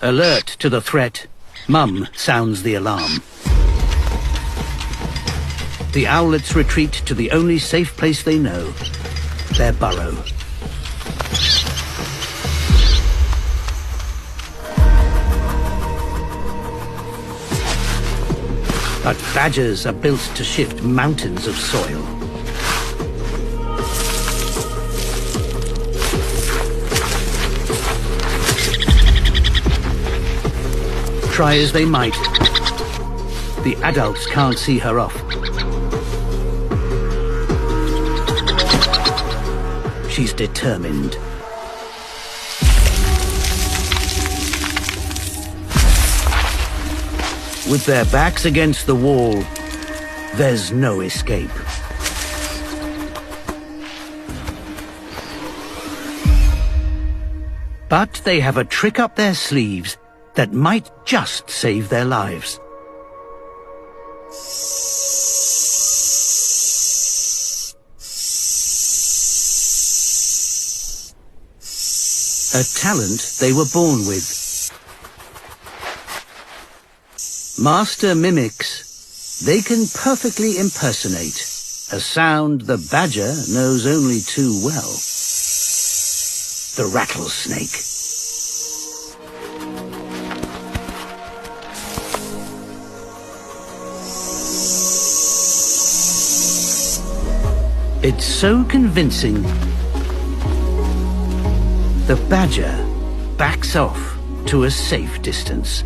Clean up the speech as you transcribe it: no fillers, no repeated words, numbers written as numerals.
Alert to the threat, Mum sounds the alarm. The owlets retreat to the only safe place they know, their burrow. But badgers are built to shift mountains of soil. Try as they might, the adults can't see her off. She's determined. With their backs against the wall, there's no escape. But they have a trick up their sleeves that might just save their lives. A talent they were born with. Master mimics, they can perfectly impersonate a sound the badger knows only too well. The rattlesnake. It's so convincing, the badger backs off to a safe distance.